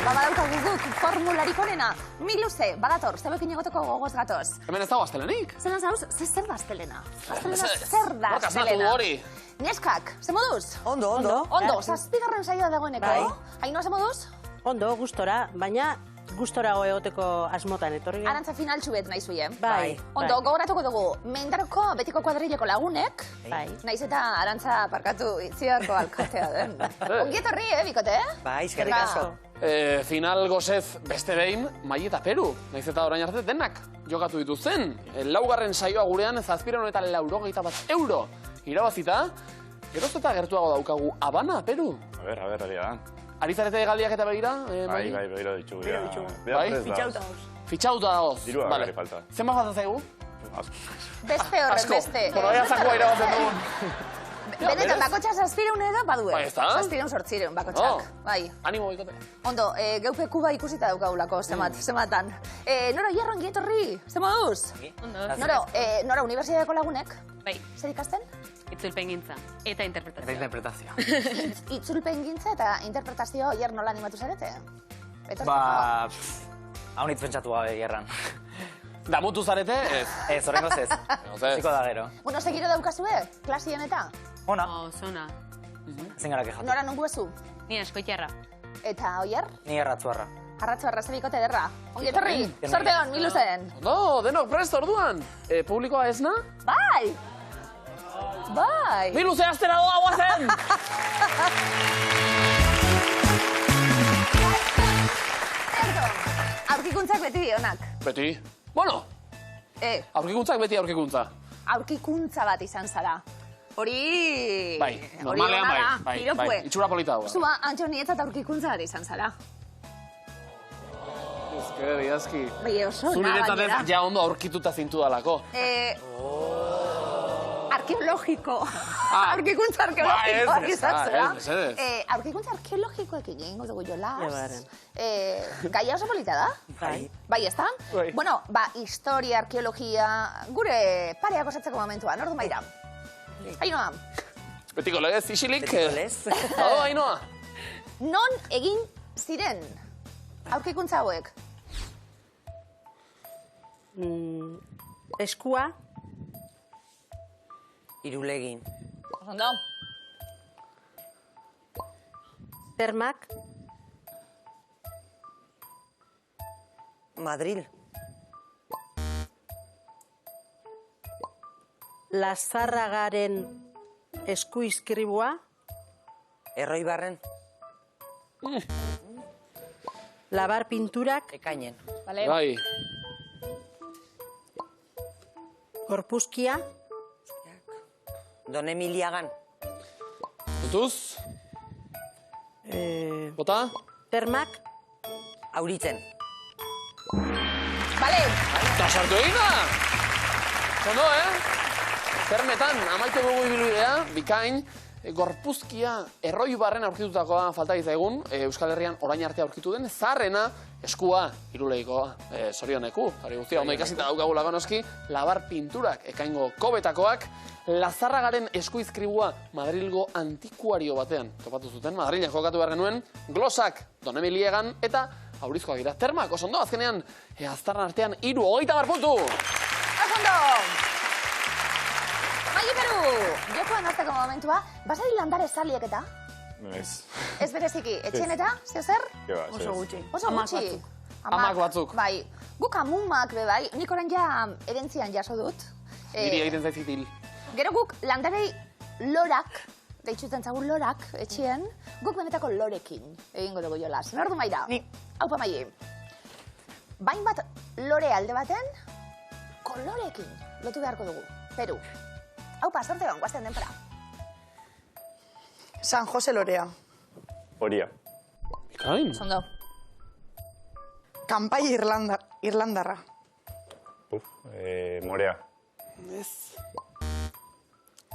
Badaukagu guk formularik onena. Miluze, badator, zeuekin egoteko gogoz gatoz. Hemen ez dago astelenik. Zer zauz, zer da astelena? Astelena zer da astelena? Neskak, ze moduz? Ondo. Ondo, zazpigarren saioa dagoeneko. Ainhoa, ze moduz? Ondo, gustora, baina gustorago egoteko asmotan etorri. Arantza finaltxu bet nahi zuien. Bai. Ondo, gogoratuko dugu, Mendaroko betiko kuadrileko lagunek, Bai. naiz eta Arantza parkatu itziarko alkatea den. Ongietorri, bikote, Bai, eskerrik asko. Final gozez beste behin, Mai eta Peru. Naiz eta orain arte denak jokatu dituzten. Laugarren saioa gurean, 781 irabazita. Geroz eta gertuago daukagu Habana, Peru. A ver, egia da. Ari zarete galdiak eta begira? Bai, begira ditugu. Bai? Fitxauta dagoz. Dirua gari falta. Zenbat falta zaigu? Beste horren, beste. Poroia zakua irabazen dugun. Benetan, bakotxa 700 edo badue. Bai, ez da? 700 bakotxak. Bai. Animo, bikote. Ondo, geupe Kuba ikusita daukagulako, zematan. Nora, hierro ongietorri, ze moduz? Nora, unibertsitateko lagunek? Bai. Zer ikasten? Itzulpengintza eta interpretazioa. Itzulpengintza eta interpretazio hier nola animatu zarete? Haun hitz pentsatu gabe gerran. Damutu zarete? Ez. Ez, horrengoz ez. Ziko da gero. Bueno, segiro daukazue, klasien eta? Ona. Zona. Ezin gara kejatu. Nora nungu ezu? Ni askoitiarra. Eta oier? Ni erratzuarra. Arratxo arrazabikote derra. Ongietorri, sorte hon, miluzen. No, denok prest orduan. Publikoa ez na? Bai! Bai! Miluze astera doa guazen! Aurkikuntzak beti onak. Beti. Bueno, aurkikuntzak beti aurkikuntza. Aurkikuntza bat izan zara. Hori... Bai, normalean bai. Itxura polita hau. Zua, Antxo, nietzat aurkikuntza bat izan zara. Ezker, iazki. Bai, oso, Zuriretzat ez ja ondo aurkituta zintu dalako. Arkeologiko. Aurkikuntza arkeologikoak izan zara. Aurkikuntza arkeologikoekin egingo dugu jolaz. Gaia oso polita da? Bai. Bai, ez da? Bueno, historia, arkeologia, gure pareak osatzeko momentua, nordu maira. Ainhoa. Betiko legez, isilik. Betiko lez. Hau, Ainhoa. Non egin ziren aurkikuntza hauek? Eskua. Irulegin. Ondo. Termak. Madril. Lazarragaren eskuizkribua. Erroibarren. Labar pinturak. Ekainen. Bai. Gorpuzkia. Don Emiliagan. Utuz. Bota. Termak. Auritzen. Bale. Eta sartu egin da! Zondo, Termetan, amaitu dugu ibilbidea, bikain, gorpuzkia Erroibarren aurkitutakoa falta izaigun, Euskal Herrian orain arte aurkitu den, zaharrena, eskua, Iruleikoa, zorioneku, hori guztia, ondo ikasita daukagulako noski, labar pinturak, ekaingo kobetakoak, Lazarragaren eskuizkribua Madrilgo antikuario batean topatu zuten, Madrilen jokatu behar genuen, glosak, Don Emiliegan, eta aurizkoak dira. Termak, oso ondo, azkenean, aztarran artean, 30 puntu! Oso Mai Peru, jokoan harteko momentua, basari landare zaliek eta? Ez. Ez bereziki, etxien eta, zeo zer? Oso gutxi. Oso gutxi. Amak batzuk. Bai, guk amumak be bai, nik orain ja erentzian jaso dut. Niri egiten zaizitil. Gero guk landarei lorak, deitxuten zagun lorak, etxien, guk benetako lorekin egingo dugu jolaz. Nordu maira? Ni. Haupa maie. Bain bat lore alde baten, kolorekin lotu beharko dugu. Peru. Haupa, sorte hon, guazten denpera. San Jose Lorea. Horia. Bikain. Zondo. Kanpai Irlandarra. Morea. Ez.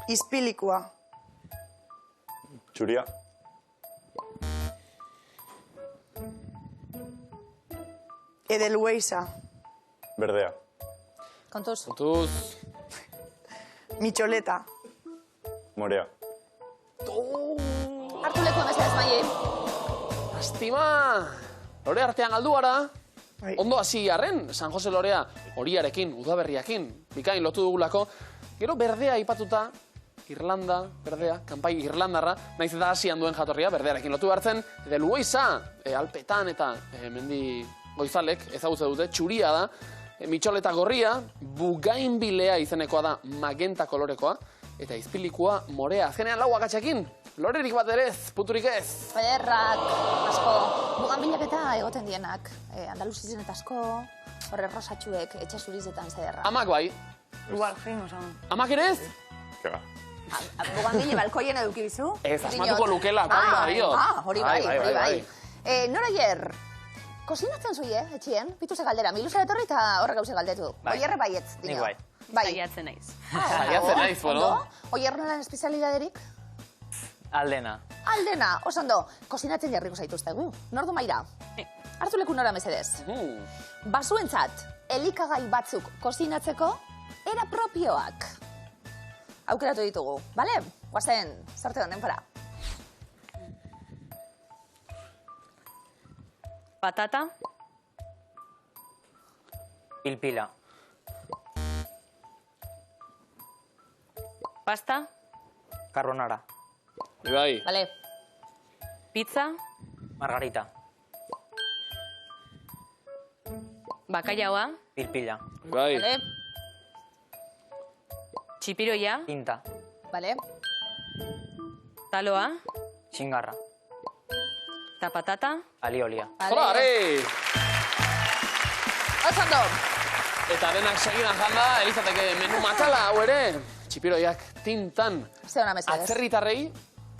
Izpilikua. Txuria. Edelweiza. Berdea. Kontuz. Kontuz. Micholeta. Morea. Hartu leku emezadez, maie. Lastima! Lore artean galdu gara. Bai. Ondo hasi arren, San Jose Lorea horiarekin, udaberriakin, bikain lotu dugulako. Gero berdea aipatuta, Irlanda, berdea, kanpai irlandarra, naiz eta hasian duen jatorria, berdearekin lotu hartzen, edo Luoiza, Alpetan eta mendi goizalek ezagutze dute, txuria da, mitxoleta gorria, bugainbilea izenekoa da magenta kolorekoa, eta izpilikua morea. Azkenean lau akatxekin, lorerik bat ere ez, punturik ez. Ederrak, asko, buganbilak eta egoten dienak. Andaluzizien eta asko, horre rosatxuek, etxasurizetan zederra. Amak bai. Igual, jein osan. Amak ere ez? Kega. Bugambile balkoien eduki bizu. Ez, asmatuko lukela, hori da dio. Hori bai. Nora hier, kozinatzen zui, etxien? Pituze galdera, miluzera etorri eta horrek gauze galdetu. Oierre baietz, dino. Nik bai. Saiatzen naiz. Saiatzen naiz, bueno. Oierre lan espezialidaderik? Aldena. Aldena, oso ondo, kozinatzen jarriko zaituztegu. Nordu maira? Hartu leku nora mesedez. Basuentzat, elikagai batzuk kozinatzeko, era propioak. Aukeratu ditugu, bale? Guazen, sorte honen para. Patata, Pilpila. pasta, Carbonara. Bai. Bale, pizza, Margarita. bakailaoa, Pilpila. Bai. bale, txipiroia, Tinta. bale. taloa, Txingarra. eta patata, Aliolia. Hola, are! Oso ondo. Eta denak segidan janda, elizateke menu makala, hau ere. Txipiroiak tintan. Ze hona mesedez. Atzerritarrei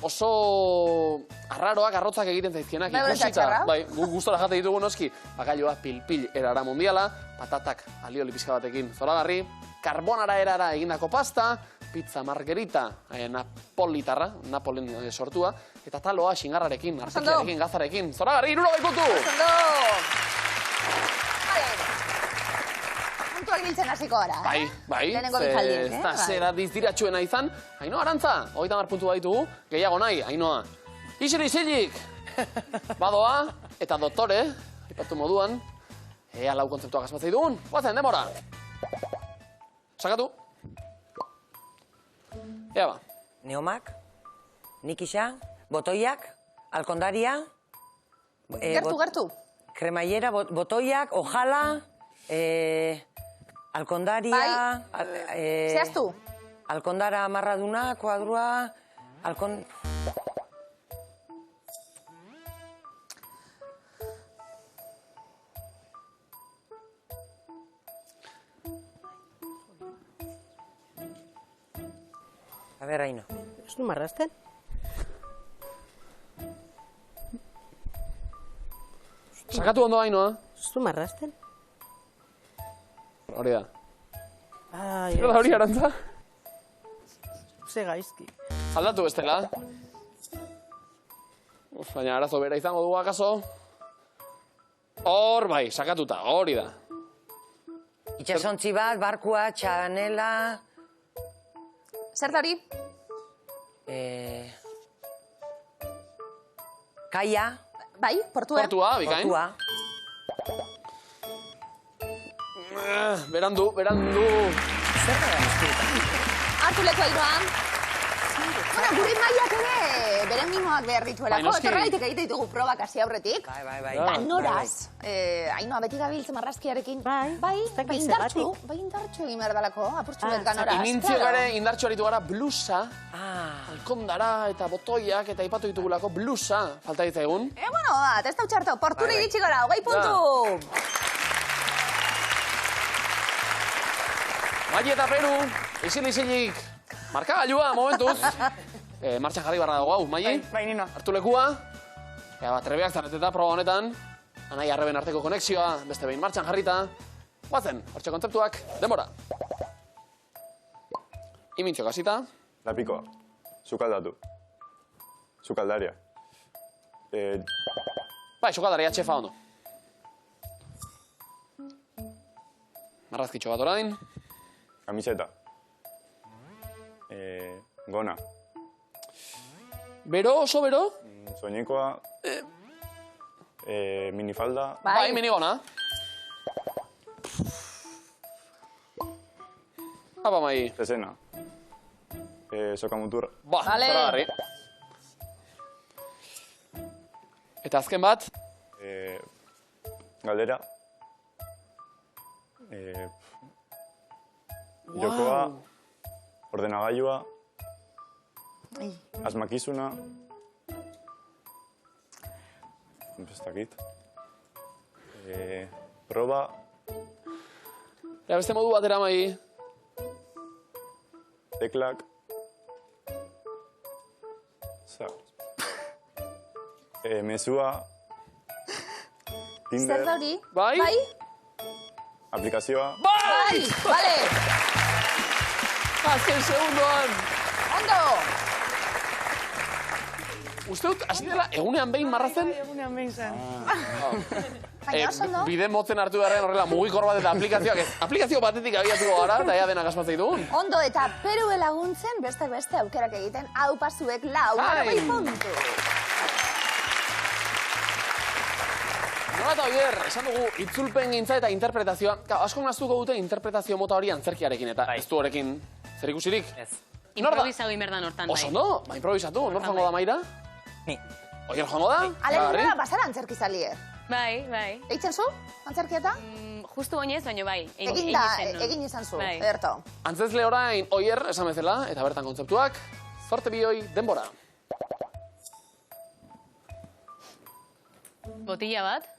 oso arraroak, arrotzak egiten zaizkienak. Bai, Ikusita, txarra. bai, gustora jate ditugu noski. Bakailoa pil-pil erara mundiala, patatak alioli pixka batekin zoragarri, karbonara erara egindako pasta, pizza margarita napolitarra, Napolen sortua, eta taloa xingarrarekin, artekiarekin, gazarekin. Zoragarri, 60 puntu! Oso ondo. Vale. Puntuak biltzen hasiko gara. Bai, Lehenengo bikaldiek, ez da zera dizdiratxuena izan. Ainoa, Arantza, 30 puntu baditugu, gehiago nahi, Ainoa. Isilik! Badoa, eta doktore, ipatu moduan, ea lau kontzeptuak asmatzei dugun, guazen, demora. Sakatu. Ea ba. Neomak. Nikisa. Botoiak. Alkondaria. Gertu. Kremaiera, botoiak, ojala. Alkondaria. Zehaztu. Alkondara amarraduna, kuadrua. A ver, Aino. Ez du marrazten? Sakatu ondo, Ainoa. Ez du marrazten? Hori da. Ai, Zer da hori, Arantza? ze gaizki. Aldatu bestela. Baina arazo bera izango dugu akaso. Hor bai, sakatuta, hori da. Itxasontzi bat, barkua, txanela... Zer da hori? Kaia. Bai, portua. Portua, bikain. Portua. Berandu. Hartu leku Ainoan. Bueno, guri maiak ere, beren mimoak behar dituelako. Bai, noski. Torraitik egite ditugu probak hasi aurretik. Bai. Noraz, Ainoa beti gabiltz marrazkiarekin. Bai, ez dakit zergatik. Indartxu egin behar dalako, apurtxuet ganoraz. Inintziok ere indartxo aritu gara blusa, Ah, alkondara eta botoiak eta aipatu ditugulako blusa falta ditzaigun. Bueno, bat, ez da utxarto, portura Bai. iritsi gara, 20 puntu. Mai eta Peru, isilik, markagailua, momentuz. Martxan jarri barra dago hau, Mai? Bai, Nino. Hartu lekua. Ea bat, trebeak zarreteta proba honetan. Anai arreben arteko konexioa, beste behin martxan jarrita. Guazen, hortxe kontzeptuak, denbora. Imintxo kasita. Lapikoa. Sukaldatu. Sukaldaria. Bai, sukaldaria txefa ondo. Marrazkitxo bat orain. Kamiseta. Gona. Bero, oso bero. Soinekoa. Minifalda. Bai, minigona. Apa, mai. Zezena. Sokamuturra. Ba, Vale. zoragarri. Eta azken bat, Galdera. Jokoa. Ordenagailua. Asmakizuna. Ez dakit. Proba. beste modu batera, mai. Teklak. Mesua. Zer Tinder. da hori? Bai? Bai? Aplikazioa. Bai! Bale! Azken segundoan. Ondo! Uste dut, hasi dela, egunean behin marrazen? Egunean behin zen. Baina oso ondo? Bide motzen hartu beharren horrela mugikor bat eta aplikazioak ez. Aplikazio batetik abiatuko gara, eta ea denak asmatzei dugun. Ondo eta Perue laguntzen beste aukerak egiten hau pasuek lau. Bai. 40 puntu. Nola eta oier, esan dugu, itzulpen gintza eta interpretazioa. Asko naztuko dute interpretazio mota hori antzerkiarekin, eta ez du horrekin zer ikusirik. Ez. Nor da? Improvisau inberdan hortan, Oso ondo, ba, improvisatu, nor joango da maira? Ni. Oier joango da? Alegurra bazara antzerki zalie. Bai, bai. Eitzen zu, antzerkieta? Justu oinez, baina bai. Egin izan zu, Bai. ederto. Antzezle orain, oier, esan bezala, eta bertan kontzeptuak, zorte bioi, denbora. Botilla bat.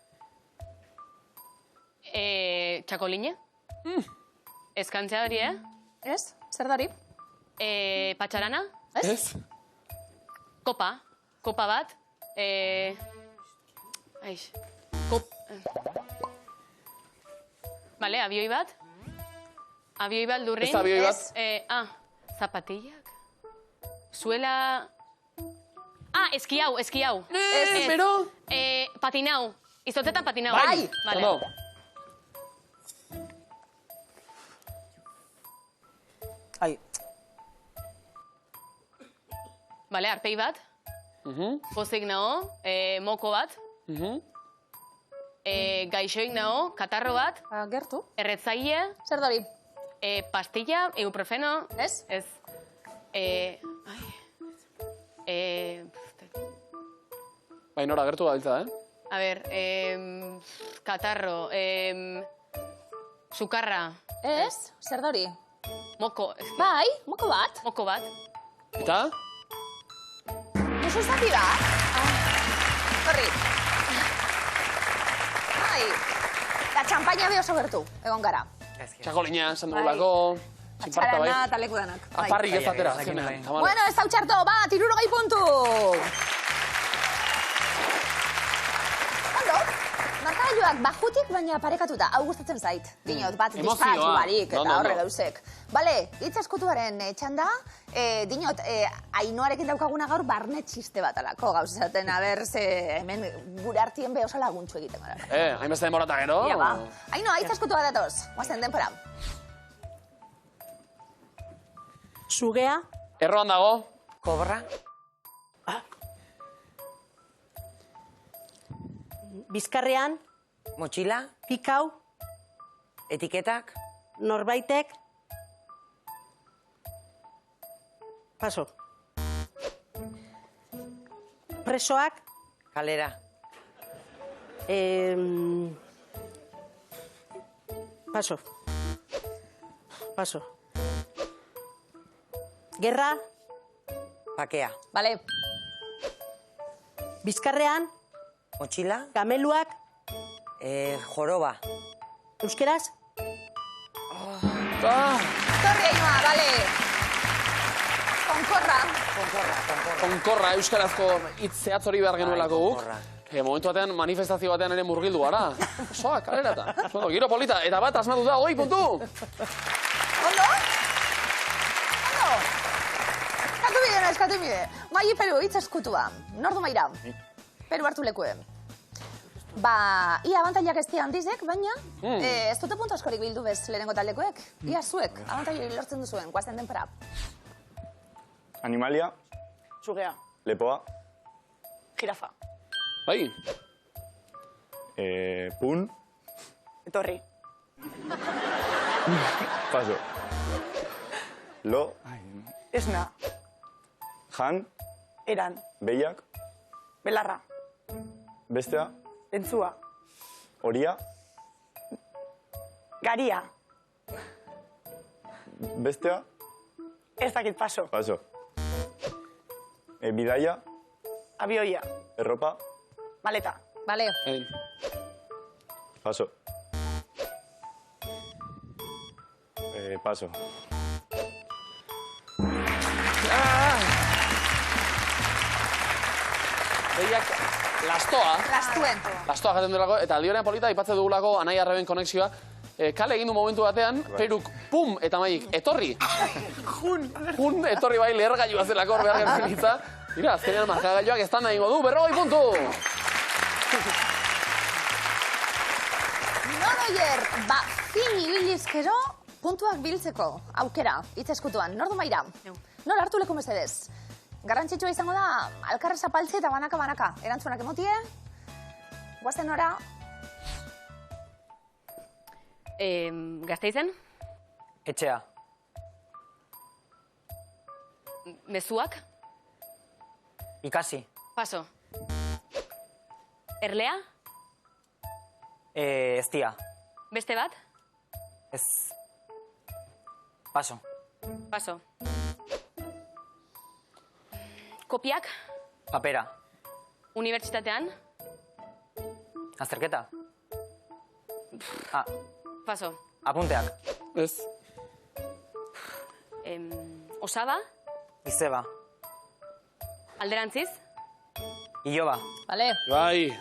Txakolina. Eskantzea hori, Ez? Zer dari? Patxarana. Ez? Kopa. Kopa bat. Aix. Vale, abioi bat. Abioi bat lurrin. Ez da abioi bat. Zapatillak. Zuela... eskiau. Ez, pero... Patinau. Izotetan patinau. Bai. Vale. Ondo. Ai, Vale, arpei bat. Pozik nago. Moko bat. Gaixoik nago. Katarro bat. Gertu. Erretzaile. Zer dari? Pastilla. Ibuprofeno. Ez? Ez. Bai, nora, gertu da biltza, A ver, katarro. Sukarra. Ez? Zer dari? Moko. Bai, moko bat. Moko bat. Eta? Duzu zati bat? Horri. Ai. Eta txampaina be oso gertu, egon gara. Txakolina, esan dugulako. Sinparta, bai. Atxarana eta leku danak. Bai. Aparrik ez atera, Bai, azkenean. bai. Tamalez. Bueno, ez hau txarto, bat, 60 puntu! Ondo, markagailuak bajutik baina parekatuta, hau gustatzen zait. Dinot, bat Emozioa. dispatxu barik No, eta no, horre no. gauzek. Bale, hitz eskutuaren txanda, dinot, Ainoarekin daukaguna gaur barne txiste bat alako gauzaten, aber, ze hemen gure artien be oso laguntxu egiten gara. Hainbeste denbora eta gero. Ia ba. Ainoa, hitz eskutu bat datoz, guazen denpora. sugea, Erroan dago. Kobra. bizkarrean, Motxila. pikau, Etiketak. norbaitek, paso. Presoak, Kalera. paso. Paso. Gerra, Pakea. Bale, bizkarrean, Motxila. gameluak, Joroba. euskeraz, torri Ainoa, bale. Konkorra. Konkorra, euskarazko hitz zehatz hori behar genuelako guk. konkorra. Momentu batean, manifestazio batean ere murgildu gara. Osoa, kalera eta. Giro polita, eta bat asmatu da, 20 puntu! Ondo? Ondo? Eskatu bide. Mai Peru, hitz eskutua. Nordu maira. Peru hartu lekue. Ba, ia abantailak ez dira handizek, baina ez dute puntu askorik bildu bez lehenengo taldekoek. Ia zuek, abantailak lortzen duzuen, guazen denpora. Pun. Etorri. Paso. Lo. Esna. Jan. Eran. Behiak. Belarra. Bestea. Lentzua. Horia. Garia. Bestea. Ez dakit paso. Paso. Bidaia. Abioia. Erropa. Maleta. Bale. Egin. Paso. Paso. Behiak lastoa. Lastoa jaten duelako, eta aldi horrean polita, ipatzen dugulako anai arreben konexioa. Kale egin du momentu batean, peruk pum eta maik etorri. Jun etorri bai lehergailua zelako hor behar gertzen itza. Mira, azkenean markagailuak ez nahi du, 40 puntu! Noroier, fin ibilizkero, puntuak biltzeko aukera, hitz eskutuan. Nordu maira, nor hartu leku mesedez. Garrantzitsua izango da, alkarra zapaltze eta banaka-banaka. Erantzunak emotie, guazen nora. Gazteizen? Etxea. Mezuak? Ikasi. Paso. Erlea? Eztia. Beste bat? Ez. Paso. Paso. Kopiak? Papera. Unibertsitatean? Azterketa. Paso. Apunteak. Ez. Osaba? Izeba. Alderantziz? Iloba. Bale. Bai.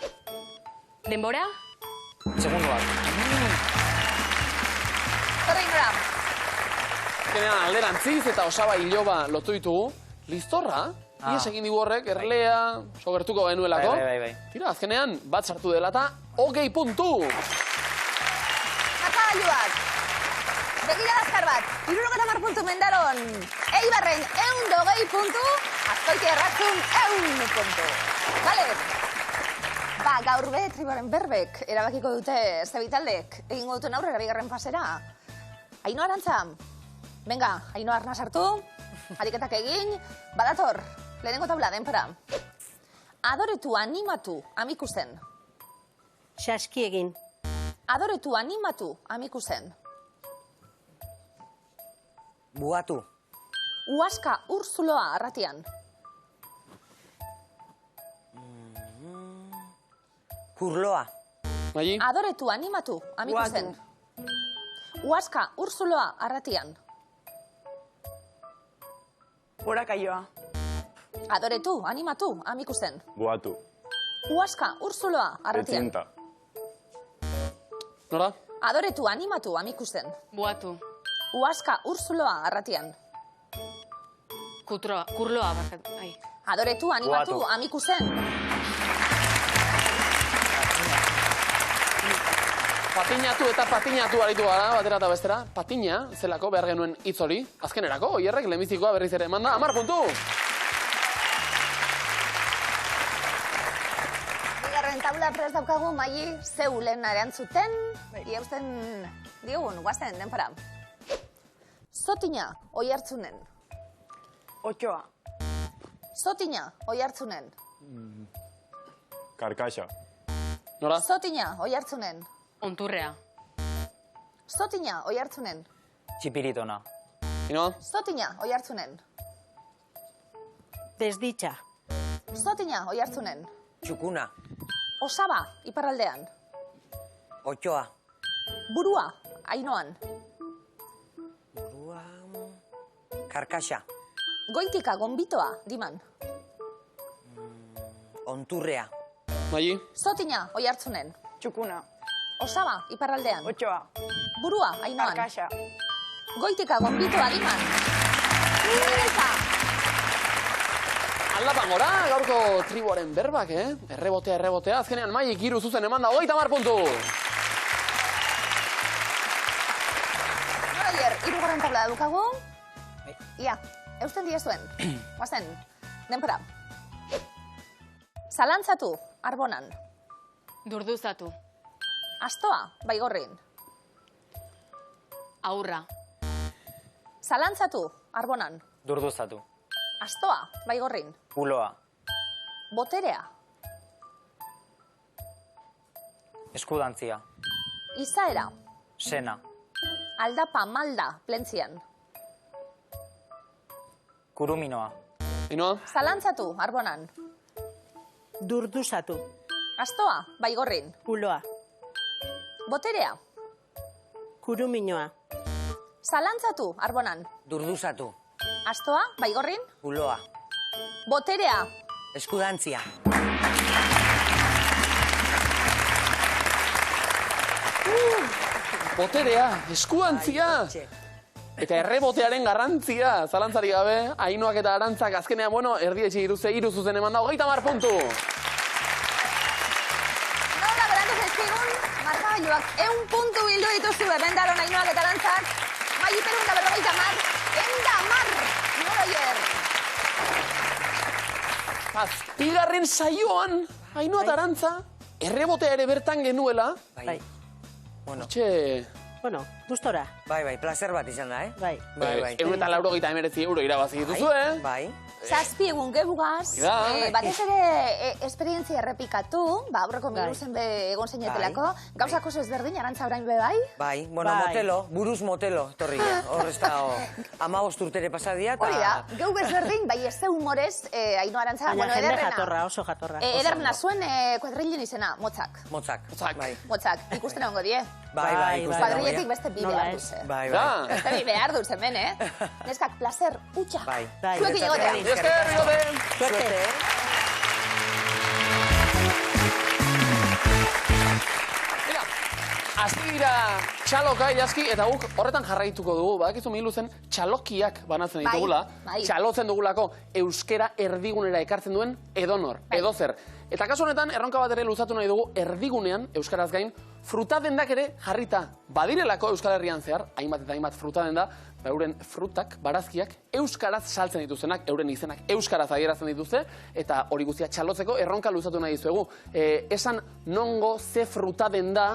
Denbora? Segunduak. Zorri nora. Azkenean alderantziz eta osaba iloba lotu ditugu. Listorra, ies egin digu horrek, erlea, sogertuko genuelako. Bai. Tira, azkenean, bat sartu dela eta 20 puntu! Markagailuak. Begira azkar bat, 70 puntu mendaron. Eibarren 120 puntu, Azkoitia Erratzun 100 puntu. Bale. Gaur be, Triboren berbek, erabakiko dute zebitaldek, egingo duten aurrera bigarren pasera. Ainoa Arantza. Venga, Ainoa Arna sartu, ariketak egin, badator, lehenengo tabla, denpora. Adoretu animatu amiku zen. Saski egin. Adoretu animatu amiku zen. Bugatu. Uaska urzuloa arratian. Kurloa. Magi? Adoretu animatu amiku zen. Uaska urzuloa arratian. Borakaioa. Adoretu animatu amiku zen. Boatu. Uaska urzuloa arratian. Etzinta. Nora? Adoretu animatu amiku zen. Buatu. Uaska urzuloa arratian. Kurloa, barkatu. Ai. Adoretu animatu Boatu. amiku zen. Patinatu eta patinatu aritu gara, batera eta bestera. Patina, zelako behar genuen hitz hori. Azkenerako, oierrek lehenbizikoa berriz ere emanda, 10 puntu! Bigarren taula prest daukagu, Maili, zeu lehen erantzuten. Ieusten diogun, guazen, denpora. Zotina, oihartzunen. Otxoa. Zotina, oihartzunen. Karkaxa. Nora? Zotina, oihartzunen. Onturrea. Zotina, oihartzunen. Txipiritona. Inoa? Zotina, oihartzunen. Desditxa. Zotina, oihartzunen. Txukuna. Osaba, iparraldean. Otxoa. Burua, Ainoan. Burua. Karkaxa. Goitika, gonbitoa, Diman. Onturrea. Magi? Zotina, oihartzunen. Txukuna. Osaba, iparraldean. Otxoa. Burua, Ainoan. Karkaxa. Goitika, gonbitoa, Diman. Eta, Aldapan gora, gaurko triboaren berbak, Errebotea. Azkenean Maik 3 zuzen emanda, 30 puntu! Noroier, 3. tabla dukagu. Ia, eusten diezuen. Guazen, denpora. Zalantzatu, Arbonan. Durduzatu. Astoa, Baigorrin. Aurra. Zalantzatu, Arbonan. Durduzatu. Astoa, Baigorrin. Uloa. Boterea. Eskudantzia. Izaera. Sena. Aldapa, Malda, Plentzian. Kuruminoa. Inoa? Zalantzatu, Arbonan. Durduzatu. Astoa, Baigorrin. Uloa. Boterea. Kuruminoa. Zalantzatu, Arbonan. Durduzatu. Astoa, Baigorrin. Uloa. Boterea. Eskudantzia. Boterea, eskuantzia. Eta errebotearen garrantzia, zalantzari gabe, Ainoak eta Arantzak azkenean, bueno, erdietxe hiru zuzen eman da, 30 puntu. Nola berandu zaizkigun, markagailuak 100 puntu bildu dituzue, Bendaron, Ainoak eta Arantzak, Mayi Peru eta 50, Noroier. Bigarren saioan, Ainoa eta Arantza, errebotea ere bertan genuela. Bai. Bueno, Bueno, gustora. bai, placer bat izan da, eh? Bai. Bai. 189 euro irabazi dituzu, eh? Bai. Zazpi egun gebugaz, Bai. batez ere esperientzia errepikatu, aurreko miluzen be egon zeinetelako, gauzak oso ezberdin, Arantza orain be bai? Bai, bueno, Bai. motelo, buruz motelo, torri. Hor ez da, 15 urtere pasadia, Hori da, geu bezberdin, bai ez ze humorez, Ainoa Arantza, Baina bueno, jende ederrena. jatorra, oso jatorra. Ederrena zuen kuadrilen izena, Motzak. Motzak. Bai. Motzak, ikusten egongo die. Bai, ikusten Kuadriletik dagoia. beste bi Nola behar ez? duze. Bai. Da. Beste bi behar duz hemen, Neskak, placer, utxa. Bai. Zuekin egotea. Esker, bigote. Suerte, eh? Mira, hasi dira txaloka idazki, eta guk horretan jarraituko dugu, badakizu miluzen txalokiak banatzen Bai, ditugula, bai. txalotzen dugulako euskera erdigunera ekartzen duen edonor, Bai. edozer. Eta kasu honetan, erronka bat ere luzatu nahi dugu erdigunean, euskaraz gain, frutadendak ere jarrita. Badirelako Euskal Herrian zehar, hainbat eta hainbat frutadenda, euren frutak, barazkiak, euskaraz saltzen dituztenak, euren izenak euskaraz adierazten dituzte, eta hori guztia txalotzeko erronka luzatu nahi dizuegu. Esan nongo ze frutadenda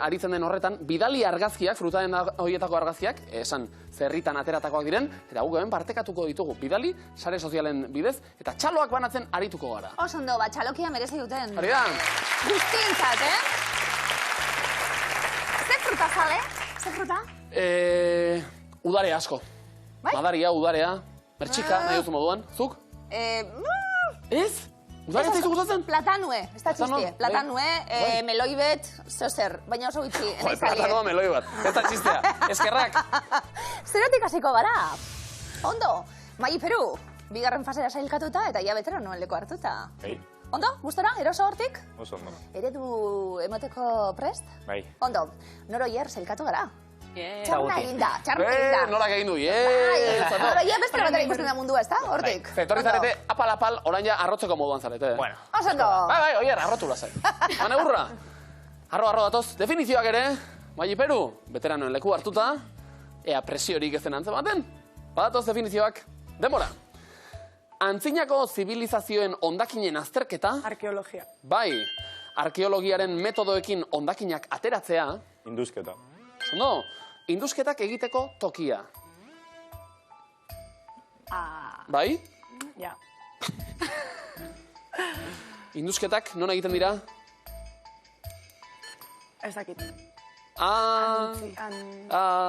aritzen den horretan, bidali argazkiak, frutadenda horietako argazkiak, esan zerritan ateratakoak diren, eta guk hemen partekatuko ditugu. Bidali, sare sozialen bidez, eta txaloak banatzen arituko gara. Oso ondo, txalokia merezi duten. Hori da? Guztientzat, Ze fruta zale? Ze fruta? Udare asko. Bai? Madaria, udarea, bertxika, nahi duzu moduan. Zuk? Ez? Udare zaizu gustatzen? Platanue, ez da Platano, txistie. bai. Platanue, Bai. meloibet, zozer, baina oso gutxi. Joder, platanoa meloi bat. Ez da txistea. Eskerrak. Zerotik hasiko gara. Ondo, Mayi Peru, bigarren fasera sailkatuta eta ia betero nuen leko hartuta. Bai, Ondo, gustora, eroso hortik? oso ondo. Eredu emoteko prest? Bai. Ondo, Noroier sailkatu gara. Yeah. Txarna eginda, txarna eginda. Norak egin du, Noroier beste batera ikusten da mundua, ez da? Hortik. Zetorri Ondo. zarete, apal-apal, orain ja arrotzeko moduan zarete. Bueno. Oso ondo. Bai, oier, arrotu lasai. Bane burra. Arro datoz, definizioak ere, Mayi Peru, veteranoen leku hartuta, ea presiorik ezen antzematen. Badatoz definizioak, denbora. Antzinako zibilizazioen hondakinen azterketa, Arkeologia. bai, arkeologiaren metodoekin hondakinak ateratzea, Induzketa. no, indusketak egiteko tokia. Bai? Ja. Indusketak non egiten dira? Ez dakit.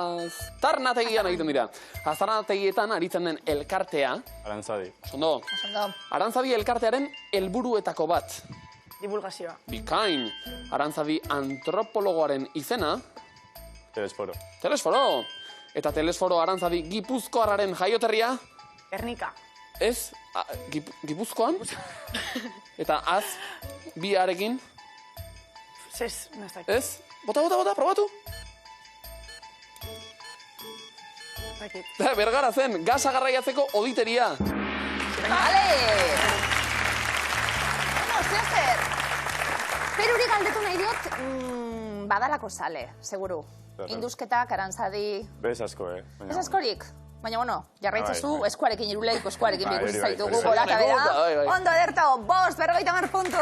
Aztarnategian egiten dira. Aztarnategietan aritzen den elkartea, Arantzadi. ondo, Oso ondo. Arantzadi elkartearen helburuetako bat. Divulgazioa. Bikain, Arantzadi antropologoaren izena, Telesforo. Telesforo. Eta Telesforo Arantzadi Gipuzkoarraren jaioterria, Gernika. ez, Gipuzkoan, eta az, biarekin, Zez, ez dakit. ez, bota, probatu. Ez dakit. Bergara zen, gasa garraiatzeko oditeria. Vale! Bueno, zer. Peruri galdetu nahi diot, badalako sale, seguru. Zerren. Indusketak, Arantzadi, Bez asko, ez askorik. Baina, bueno, jarraitzezu, Bai. eskuarekin, iruleiko eskuarekin Bai, ikusi hori bai, zaitugu, hori bai. goraka Bai, bera. bai. Ondo, ederto, 5, 50 puntu!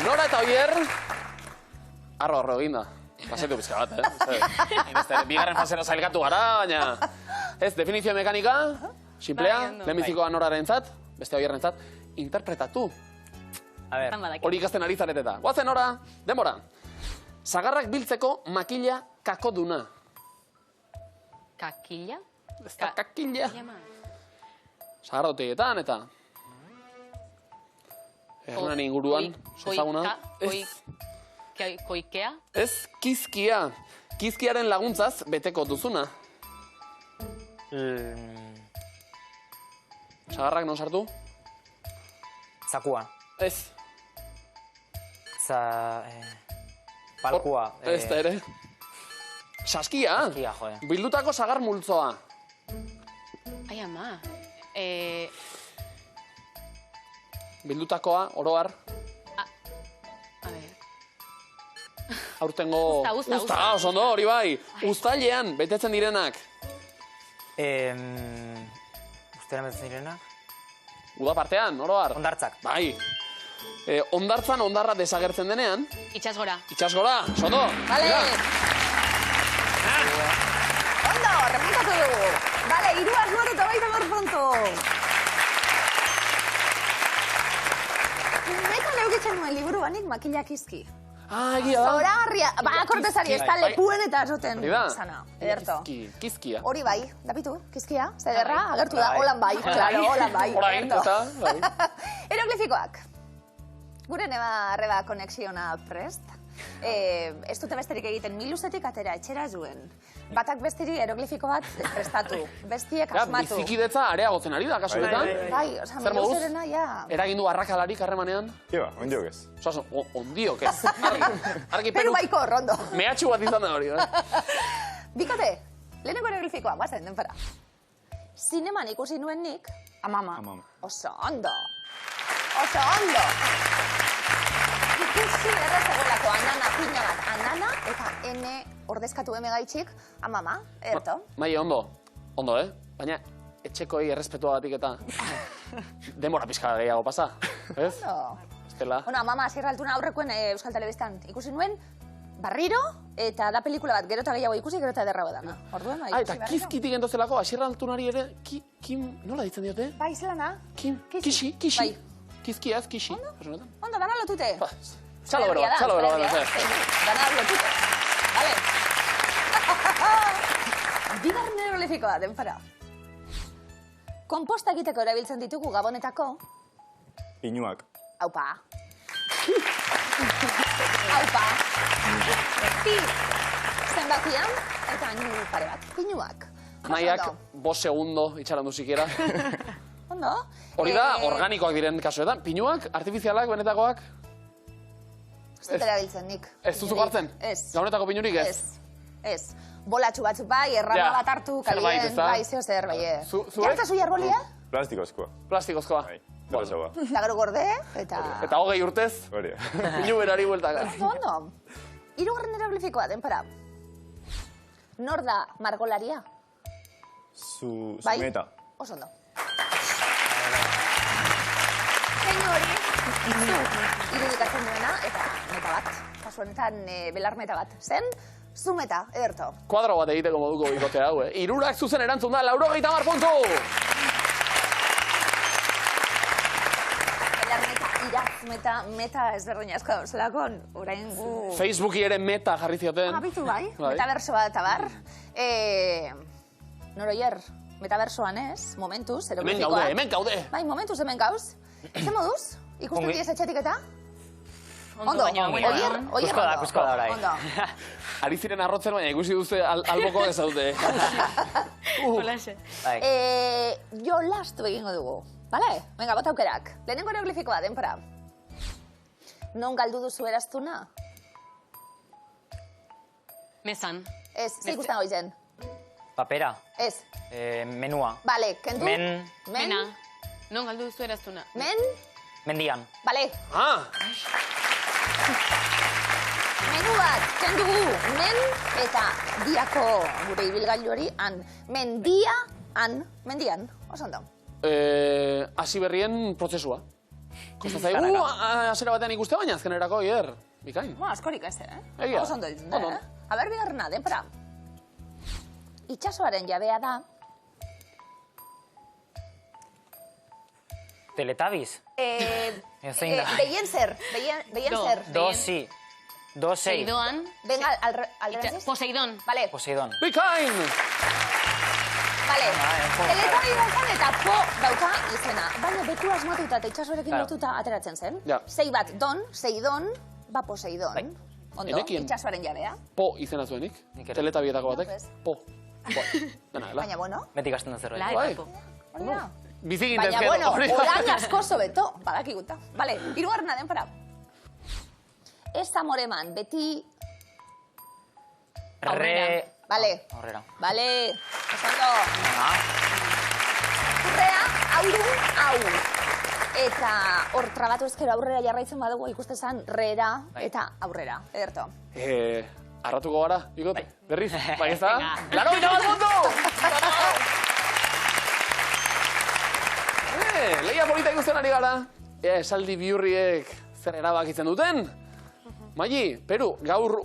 Nora eta Oier, arro eginda. Pasetu pizka bat, bigarren fasera zailgatu gara, baina... Ez, definizio mekanika, simplea, lehenbizikoa Noraren zat, beste Oierren zat, interpretatu. A ver, Hori ikasten ari zareteta. Guazen, Nora, denbora. Sagarrak biltzeko makila kakoduna. Kakila? Ez da kakila. Llama. Sagarroteietan eta... Hernan inguruan, sozaguna. Koikea? Ez, kizkia. Kizkiaren laguntzaz beteko duzuna. Sagarrak non sartu? zakua. Ez. Palkua. Ez da ere. Saskia. Saskia, joder. Bildutako sagar multzoa. Ai, ama. Bildutakoa, oroar. A ver. Aurtengo... Usta. Oso ondo, hori bai. Uztailean, betetzen direnak. Ustean betetzen direnak? Uda partean, oroar. Ondartzak. Bai. Ondartzan ondarra desagertzen denean. Itxasgora. Itxasgora, sondo. Vale. Ondo, remontatu dugu. Vale, 2 asmor eta 25 puntu. Neka leugitzen nuen liburu banik makilak izki. Egia da. Zoragarria, kortezari, ez da lepuen eta esoten Hori da. sana. Ederto. Kizkia. Hori bai, dapitu, kizkia, zederra, agertu da, holan bai, claro, holan bai. Orain, ederto. eta, bai. Hieroglifikoak. Gure neba konexiona prest. Ez dute besterik egiten, miluzetik atera, etxera zuen. Batak bestiri hieroglifiko bat prestatu, bestiek asmatu. Bizikidetza areagotzen ari da, kasuetan. Bai, oza, miluzerena, ja. Eragindu arrakalarik harremanean? Iba, ondiok ez. Osa, ondiok ez. Argi, Peru baiko, rondo. Mehatxu bat izan da hori, Bikote, lehenengo hieroglifikoa, guazen, denfara. Zineman ikusi nuen nik, amama. Oso ondo. Oso ondo. Ikusi errezagolako anana, pina bat, anana, eta ene ordezkatu gaitxik, amama, erto. Mai, ondo, baina etxekoi errespetuagatik eta denbora pizka gehiago pasa, ez? Ondo. Estela. Bueno, amama, Asierra Altuna aurrekoen Euskal Telebistan ikusi nuen, barriro, eta da pelikula bat, gero eta gehiago ikusi, gero eta ederra badana. Orduen, bai, Eta kizkitik entozelako, Asierra Altunari ere, nola ditzen diote? Bai, zelana? Kixi. Bai. Kizkiaz, kixi. Ondo, dana lotute. Txalo bero. Dana lotute. Vale. Bigarren hieroglifikoa, denfara. Komposta egiteko erabiltzen ditugu Gabonetako. Pinuak. Aupa. Aupa. Pi zenbakian eta nu pare bat. Pinuak. Maiak 5 segundo itxarandu zikera. Ondo. Hori da, organikoak diren kasuetan. Pinuak, artifizialak, benetakoak? Ez dut erabiltzen nik. Ez duzu hartzen? Ez. Gabonetako pinurik ez? Ez. Bolatxu batzuk bai, errama bat hartu, kalien, bai, zeo zer, bai. Jartza zu jarbolia? Plastikozkoa. Plastikozkoa. Bai, gorosoa. Eta gero gorde, eta... Eta 20 urtez, Hori. pinu berari bueltaka. Ondo. Hirugarren hieroglifikoa, denpara. Nor da margolaria? Zumeta. Oso ondo. Zein hori, irudikatzen duena, eta meta bat. Kasu honetan, belar meta bat. Zen, zumeta, ederto. Kuadro bat egiteko moduko bikote hau, Hirurak zuzen erantzun da, 90 puntu! Belar meta, iratz meta ezberdina asko zelakon, orain gu... Facebooki ere meta jarri zioten. Abitu bai, metabersoa eta bar. Noroier, metabersoan ez, momentuz, hieroglifikoak. Hemen gaude. Bai, momentuz hemen gauz. Zer moduz? Ikusten diez etxetik eta? Ondo, baina, Oier, Kusko da orai. Ondo. Ari ziren arrotzen, baina ikusi duzte alboko ez dute. Holaxe. Jo lastu egingo dugu, bale? Venga, bota aukerak. Lehenengo hieroglifikoa, denpara. Non galdu duzu eraztuna? Mezan. Ez, ze ikusten goizen? Papera. Ez. Menua. Bale, kendu? Mena. Non galdu duzu eraztuna. Mendian. Bale. Menu bat, kendu gu, men eta diako gure ibilgailu hori, mendian, oso ondo. Hasi berrien prozesua. Kostatzaigu, hasiera batean ikuste baina azkenerako, Ier. Bikain. Askorik ez, Egia. Oso ondo ditzen, Ondo. Aber, bigarrena, denpora. Itxasoaren jabea da, Teletabiz. Zein da? behien zer. Dosi. Dosei. Seidoan. Venga, alderantziz. Poseidon. Vale, Poseidon. Bikain! vale. Teletabi daukan eta po dauka izena. Baina betu asmatuta eta itxasoarekin Claro. lotuta ateratzen zen. Ja. Sei bat don, seidon, ba Poseidon. Bai. Ondo, Enekien. itxasoaren jabea. Po izena zuenik. Nik ere. Teletabietako batek. No, pues. Po. Dena, dela. Baina, bueno, Beti gasten da zerbait. La Bai. eta po. hori da. Bizi Baina, gintezke. bueno, orain asko zobeto, badakiguta. Vale, hirugarrena denpora. Ez amoreman, beti... Re... Vale, Aurrera. vale, esando. Ah, Urrea, aurun, hau. Eta hor trabatu ezkero aurrera jarraitzen badugu ikuste zen rera eta aurrera. Ederto. Arratuko gara, ikote. Berriz, bai ez da? Venga. Laro bita bat puntu! Leia polita ikusten ari gara. Esaldi biurriek zer erabakitzen duten. Maili, Peru, gaur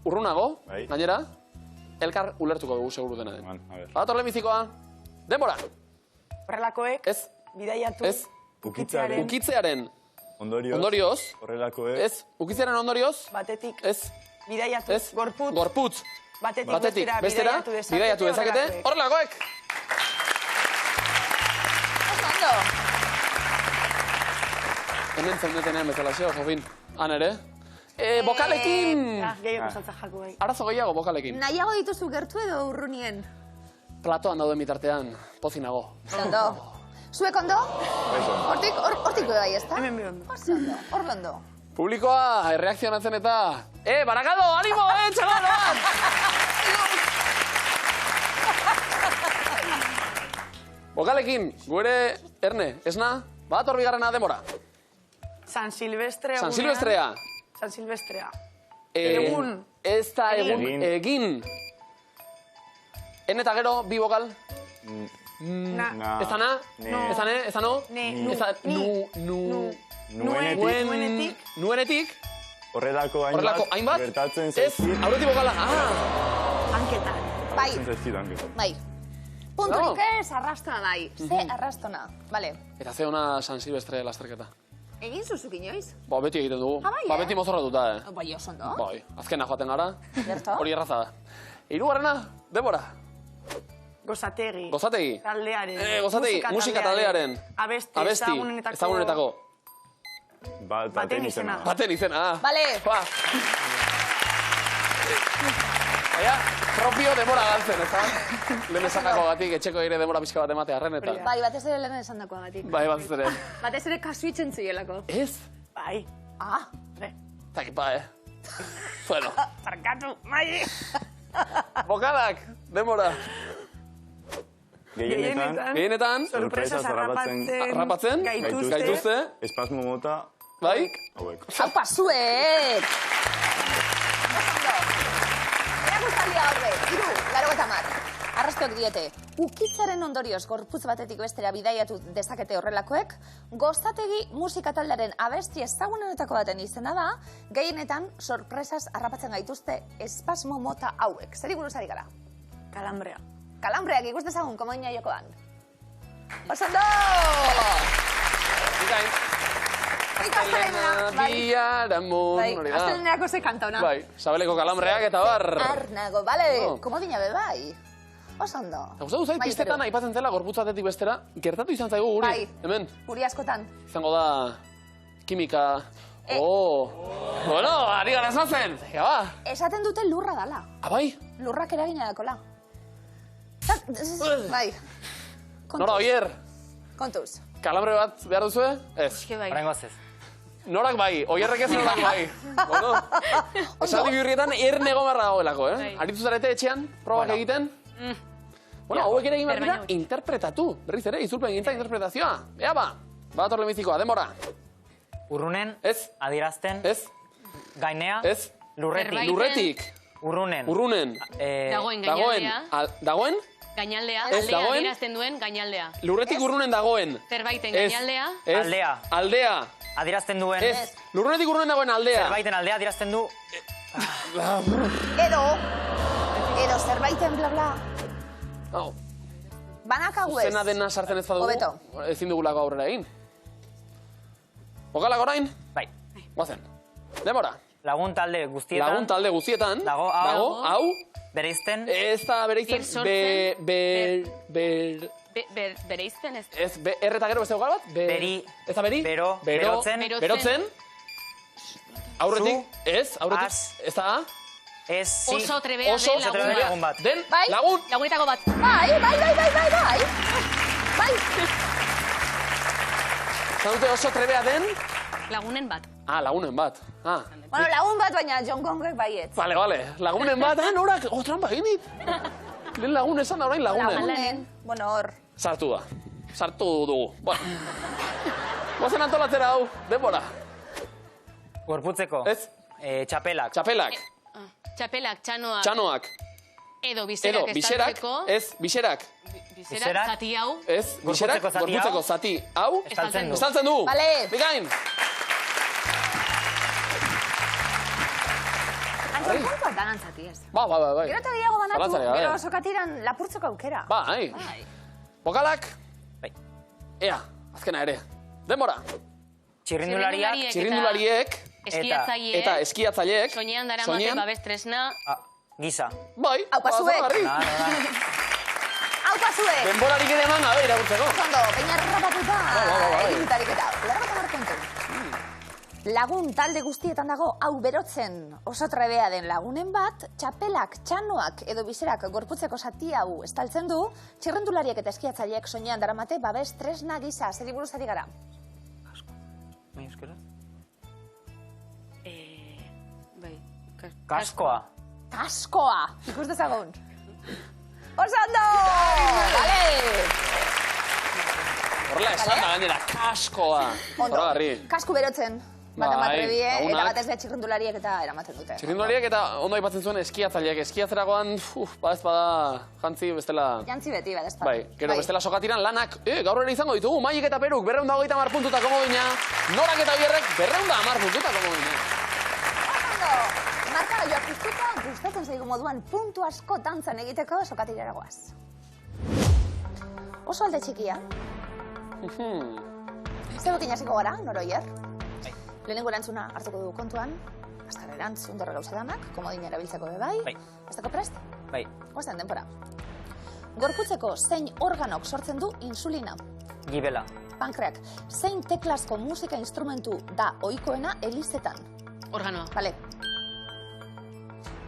urrunago, Bai. gainera, elkar ulertuko dugu seguru dena den. Man, a ver. Badator lehenbizikoa, denbora. Horrelakoek, Ez, bidaiatu, ez, Ukitzearen ukitzearen ondorioz. ondorioz, Horrelakoek. ez, ukitzearen ondorioz, batetik, ez, bidaiatu, ez, gorputz, batetik, bestera, bidaiatu dezakete, horrelakoek. Oso ondo. Hemen zendetenean bezala xeo, Jofin. Han ere. Bokalekin! Gehiago saltza jako bai. Arazo gehiago bokalekin. Nahiago dituzu gertu edo urrunien? Platoan dauden bitartean, pozinago. Ondo. Zuek ondo? Hortik bai, ez da? Hemen bi ondo. Oso ondo, hor ondo. Publikoa erreakzionatzen eta... Barakado, animo, txagal, Bokalekin, gure Erne, esna, badator bigarrena demora. San Silvestre San egunean- Silvestrea. San Silvestrea. Egun. Ez da egun, Egin. egin. En eta gero, bi bokal. Na, Na. Ez da na, Ne. ez da ne, ez da no. Ne, Ez da ni. Nuenetik. Nuenetik. Nuenetik. Horrelako Horrelako hainbat. gertatzen Ez, zaizkit. aurretik bokala. Hanketan. Bai, Gertatzen zaizkit hanketan. bai. Punturik ez, arrastona nahi. Ze arrastona. Vale. Eta ze ona San Silvestre lasterketa. Egin zuzuk inoiz? Ba, beti egiten dugu. Ah, bai, Ba, beti mozorratuta, Bai, oso ondo. Bai, azkena joaten gara. Gerto? Hori erraza da. Hirugarrena, Debora. Gozategi. Gozategi. Taldearen. Gozategi, musika taldearen. Abesti, ezagunenetako. Baten izena. Baten izena, Vale. Ba. Baina, propio demora galtzen, ez da? Lehen esandako gatik, etxeko ere demora pixka bat emate arren eta... Bai, batez ere lehen esan dakoagatik. Bai, bat ere. Batez ere kasuitzen zuielako. Ez? Bai. Ah, Takipa, Bueno, Parkatu, mai. bokalak, demora. Gehienetan, Gehienetan, Sorpresas harrapatzen, gaituzte, espasmo mota bai? hauek. haupa zuek! Erakustaldia horre, 380. Arrastoak diete, ukitzaren ondorioz gorputz batetik bestera bidaiatu dezakete horrelakoek, gozategi musika taldearen abesti ezagunenetako baten izena da, gehienetan sorpresas harrapatzen gaituzte espasmo mota hauek. Zeri buruz ari gara? Kalambrea. Kalambreak ikuste zagun, komoina jokoan. Osondo! Bikain. Ikastelena, bai. Biharamun, Bai, hori da. astelenerako ze kanta ona. Bai, sabeleko kalambreak eta bar. Arnago, bale, Oh. komodina be bai. Oso ondo. Eta gustatu zait, Bai, pistetan Peru. aipatzen zela gorputz batetik bestera, gertatu izan zaigu guri. Bai. Hemen, Guri askotan. izango da kimika. Oh! Bueno, ari gara esnatzen. Ja, ba. Esaten dute lurra dala. Abai, Lurrak eragina dakola. Bai. nora oier, Kontuz. kalambre bat behar duzue? Ez. Eske bai. Horrengoz ez. Norak bai, oierrek ez norak bai. Bueno, esaldi bihurrietan erne gomarra dagoelako, Bai. Aritu zarete etxean, probak Bueno. egiten? Bueno, hauek ere egin behar dira, Berbaino. interpretatu. Berriz ere, izulpen gintza interpretazioa. Ea ba, badator lehenbizikoa, denbora. Urrunen, Ez, adierazten, ez, gainea, ez, lurretik. Zerbait. lurretik, Urrunen. urrunen, Dagoen dagoen, gainaldea. dagoen, Gainaldea. Ez, Aldea dagoen? adierazten duen gainaldea. lurretik urrunen dagoen. Zerbaiten Ez, gainaldea. ez, Aldea. aldea, Adierazten duen... Ez, lurrunetik urrunen dagoen aldea. Zerbaiten aldea adierazten du... Edo zerbaiten bla bla. Hau, Banakago ez. zena dena sartzen ez badugu, Hobeto. ezin dugulako aurrera egin. Bokalak orain, Bai. guazen. Demora. Lagun talde guztietan... Lagun talde guztietan, Dago hau... hau, Bereizten... ez da bereizten, Bereizten ez. ez, R eta gero beste vokal bat? Beri, Ez da beri? bero, berotzen, Berotzen. Aurretik, ez, aurretik, as, ez da A. ez, si... Oso trebea Oso den lagun trebea bat. lagun bat. Den, Bai. lagun. Lagunetako bat. Bai. Zadute oso trebea den? Lagunen bat. Ah, lagunen bat. Ah, Bueno, lagun bat baina John Gongek baiet. vale. Lagunen bat, norak, trampa egin dit. Lehen lagun esan da orain lagunen. Lagunen. Bueno, hor. Sartu da. Sartu dugu. Bueno. Guazen antolatzera hau, denbora. Gorputzeko. Ez? Txapelak. Txapelak, Txapelak, txanoak. txanoak, Edo biserak biserak, estaltzeko. ez, biserak, Biserak, zati hau. ez, biserak, Gorputzeko zati gorputzeko hau. zati hau, Estaltzen du. estaltzen du. Vale. Bikain. Anton, puntuak danantzati ez. Bai. Gero eta gehiago banatu, Zalantzari gabe. gero sokatiran lapurtzeko aukera. Bai. Bokalak, Bai. ea, azkena ere. Denbora. Txirrindulariak... Txirrindulariek Eskiatzaileek. eta eskiatzaileek. Soinean daramate babes tresna. Gisa. Bai. Aupa zuek. bazagarri. Hau pasuek! Denborarik ere eman gabe irakurtzeko. Ondo, peina rapatuta Bai. egin dutarik eta. Lerrako tamar kontu. Lagun talde guztietan dago, hau berotzen oso trebea den lagunen bat, txapelak, txanoak edo biserak gorputzeko zati hau estaltzen du, txirrendulariek eta eskiatzaileek soinean daramate babes tresna gisa, zer buruz ari gara. Bai, euskera? Bai. Kaskoa. Kaskoa! Ikus dezagun. Oso ondo! Vale! Horrela esan da gainera, kaskoa. Ondo, Horregarri. kasku berotzen. Baten bat Bai, trebie, eta lagunak. batez be txirrendulariek eta eramaten dute. Txirrindulariak eta ondo aipatzen zuen eskiatzaileak. Eskiatzerakoan, ez bada jantzi bestela... Jantzi beti, badezpa. Bai, gero bestela sokatiran lanak, gaur ere izango ditugu, Maik eta Peruk, 230 puntuta komodina, Norak eta Bierrek, 210 puntuta komodina. Ondo, marka joak piztuta, gustatzen zaigu moduan puntu asko dantzan egiteko sokatirara goaz. Oso alde txikia. Zegoekin hasiko gara, noroier? Lehenengo erantzuna hartuko dugu kontuan, azkar erantzun derro gauza danak, komodina erabiltzeko be bai. Bai. Esteko prest? Bai. Guazen denpora. Gorputzeko zein organok sortzen du insulina? Gibela. Pankreak, zein teklazko musika instrumentu da ohikoena elizetan? Organoa. Vale.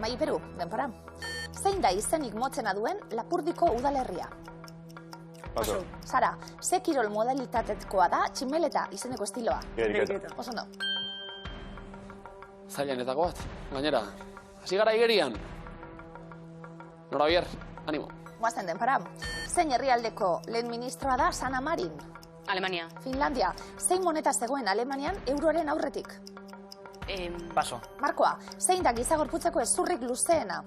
Mai Peru, denpora. Zein da izenik motzena duen Lapurdiko udalerria? Paso. Sara, ze kirol modalitatetkoa da tximeleta izeneko estiloa? Igeriketa. Oso ondo. Zailanetako bat, gainera. Hasi gara igerian. Nora Bier, animo. Guazen denpora. Zein herrialdeko lehen ministroa da Sanna Marin? Alemania. Finlandia. Zein moneta zegoen Alemanian euroaren aurretik? Paso. Markoa, zein da giza gorputzeko ezurrik luzeena?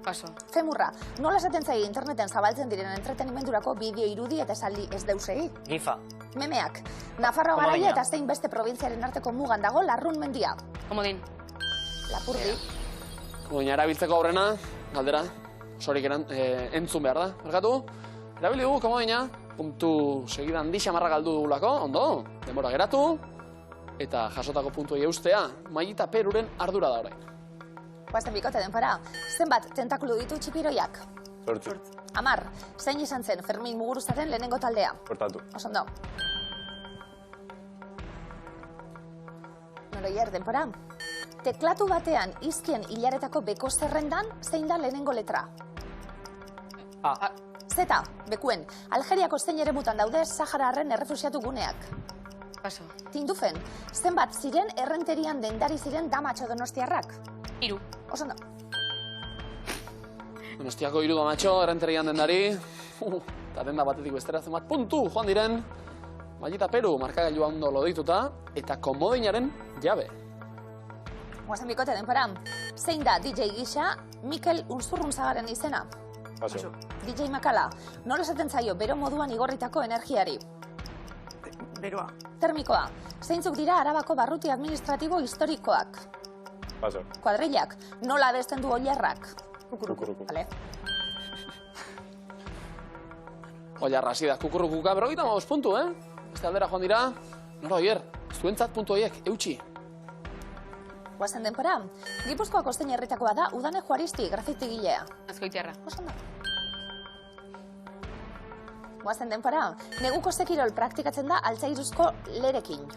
Paso. Femurra, nola esaten zaie interneten zabaltzen diren entretenimendurako bideo irudi eta esaldi ez deusei? Gifa. Memeak, Nafarroa Komodina. garaia eta zein beste probintziaren arteko mugan dago Larrun mendia. Komodin. Lapurdi. Komodina erabiltzeko aurrena, galdera, sorik entzun behar da. Markatu, erabili dugu komodina, puntu segidan handi xamarra galdu dugulako, ondo, denbora geratu, eta jasotako puntuei eustea, Maik eta Peruren ardura da orain. Guazten bikote denpora, zenbat tentakulu ditu txipiroiak? 8. 10, zein izan zen Fermin Muguruzaren lehenengo taldea? Portatu. Oso ondo. Noroier, denpora. Teklatu batean izkien hilaretako beko zerrendan zein da lehenengo letra? A. Zeta, bekuen, Algeriako zein eremutan daude Sahararren errefusiatu guneak? Paso. Tindufen, zenbat ziren errenterian dendari ziren damatxo donostiarrak? 3. Oso ondo. Donostiako 3 damatxo, errenterian dendari, eta denda batetik bestera zenbat puntu joan diren, Maik eta Peru markagailua ondo lodituta, eta komodinaren jabe. Guazen bikote denpora, zein da DJ gisa Mikel Unzurrunzagaren izena? Paso. DJ Makala, nola esaten zaio bero moduan igorritako energiari? Beroa. Termikoa. Zeintzuk dira Arabako barruti administratibo historikoak? Paso. Kuadrillak. Nola abesten du Oilarrak? Kukuruku. Vale. Oilarra, hasi da, kukurrukuka, 55 puntu, Beste aldera joan dira, nora oier, zuentzat puntu horiek, eutxi. Guazen denpora. Gipuzkoako zein herritakoa da Udane Juaristi, grafiti gilea. Azkoitiarra. Osan da. Guazen denpora. Neguko zekirol praktikatzen da altzairuzko lerekin.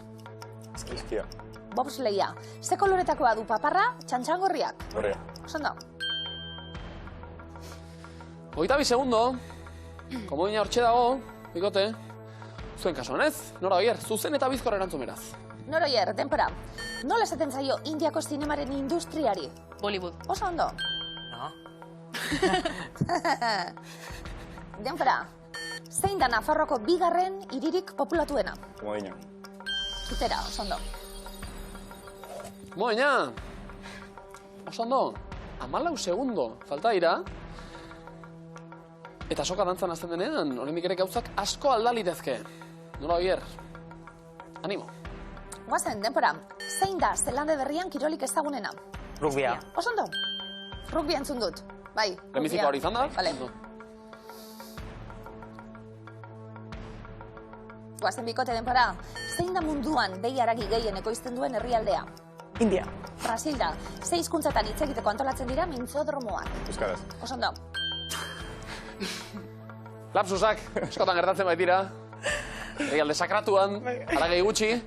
Eskia. Bobsleia. Ze koloretakoa du paparra, txantxangorriak. Gorria. Osan da. 22 segundo. Komodina hortxe dago, bikote. Zuen kasuan ez, nora oier, zuzen eta bizkor erantzun beraz. Noroier, denpora. Nola esaten zaio Indiako zinemaren industriari? Bollywood. Oso ondo. No? Denpora. Zein da Nafarroako bigarren hiririk populatuena? Komodina. Zutera, oso ondo. Moina! Oso ondo, 14 segundo, falta dira. Eta soka dantzan azten denean, oraindik ere gauzak asko aldalitezke. Nora oier, animo. Guazen, denpora. Zein da Zelande berrian kirolik ezagunena? Rugbia. Oso ondo. Rugby entzun dut. Bai. Lemizikoa hori izan da? Vale. Guazen bikote denpora. Zein da munduan behi haragi gehien ekoizten duen herrialdea? India. Brasil da. Ze hizkuntzatan hitz egiteko antolatzen dira mintzodromoak. Euskaraz. Oso ondo. Lapsusak, eskotan gertatzen baitira. Herrialde sakratuan, haragei gutxi.